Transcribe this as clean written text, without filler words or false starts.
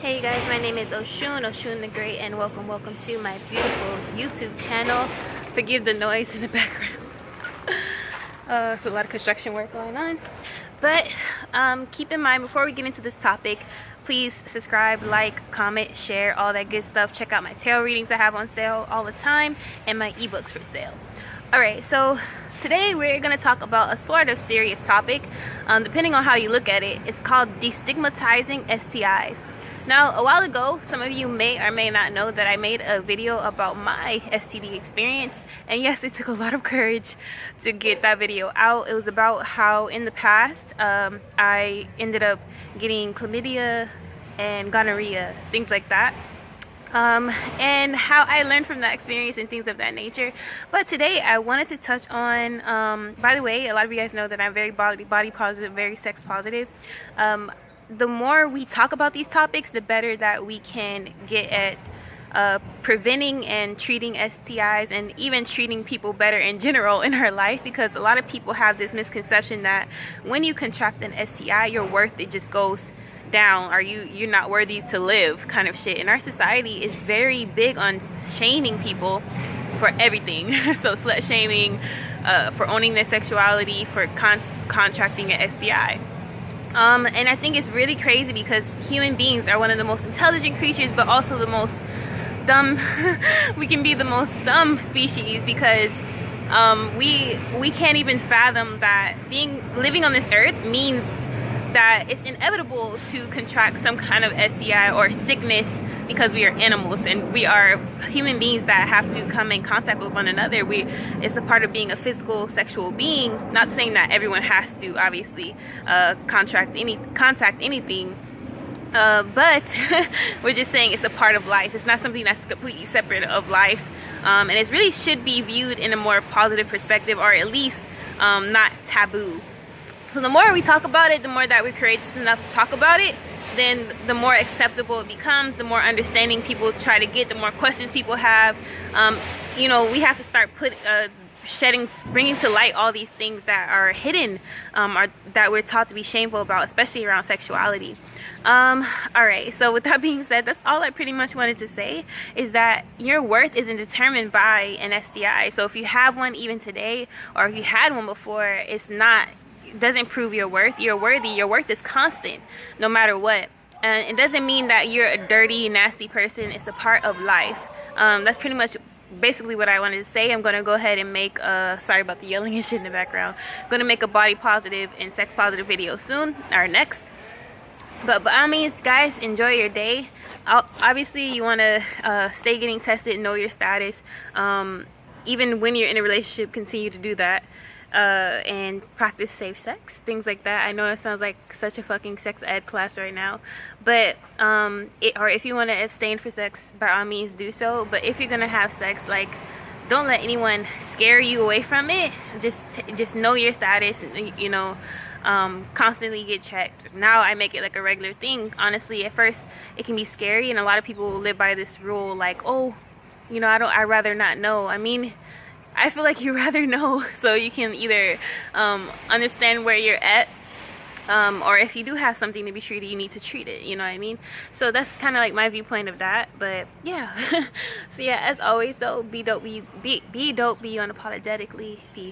Hey guys, my name is Oshun the Great, and welcome to my beautiful YouTube channel. Forgive the noise in the background. It's a lot of construction work going on. But keep in mind, before we get into this topic, please subscribe, like, comment, share, all that good stuff. Check out my tarot readings I have on sale all the time, and my ebooks for sale. Alright, so today we're going to talk about a sort of serious topic. Depending on how you look at it, it's called destigmatizing STIs. Now, a while ago, some of you may or may not know that I made a video about my STD experience. And yes, it took a lot of courage to get that video out. It was about how in the past, I ended up getting chlamydia and gonorrhea, things like that. And how I learned from that experience and things of that nature. But today I wanted to touch on, by the way, a lot of you guys know that I'm very body positive, very sex positive. The more we talk about these topics, the better that we can get at preventing and treating STIs, and even treating people better in general in our life, because a lot of people have this misconception that when you contract an STI, your worth, it just goes down, or you're not worthy to live kind of shit. And our society is very big on shaming people for everything. So slut shaming, for owning their sexuality, for contracting an STI. And I think it's really crazy because human beings are one of the most intelligent creatures, but also the most dumb. We can be the most dumb species because we can't even fathom that living on this earth means that it's inevitable to contract some kind of STI or sickness, because we are animals and we are human beings that have to come in contact with one another. It's a part of being a physical sexual being. Not saying that everyone has to obviously contact anything, but we're just saying it's a part of life. It's not something that's completely separate of life, and it really should be viewed in a more positive perspective, or at least not taboo. So the more we talk about it, the more that we create enough to talk about it, then the more acceptable it becomes, the more understanding people try to get, the more questions people have. We have to start bringing to light all these things that are hidden, or that we're taught to be shameful about, especially around sexuality. Alright, so with that being said, that's all I pretty much wanted to say, is that your worth isn't determined by an STI. So if you have one even today, or if you had one before, it doesn't prove your worth. You're worthy. Your worth is constant, no matter what. And it doesn't mean that you're a dirty, nasty person. It's a part of life. That's pretty much basically what I wanted to say. I'm going to go ahead and make sorry about the yelling and shit in the background. I'm going to make a body positive and sex positive video soon, or next. But by all means, guys, enjoy your day. Obviously, you want to stay getting tested, know your status. Even when you're in a relationship, continue to do that. And practice safe sex, things like that. I know it sounds like such a fucking sex ed class right now, but or if you want to abstain for sex, by all means do so. But if you're gonna have sex, don't let anyone scare you away from it. Just know your status, constantly get checked. Now I make it like a regular thing. Honestly, at first it can be scary, and a lot of people live by this rule, like, oh, I'd rather not know. I mean, I feel like you rather know, so you can either understand where you're at, or if you do have something to be treated, you need to treat it, you know what I mean? So that's kind of like my viewpoint of that. But yeah. So yeah, as always though, be dope, be dope, be unapologetically. Peace.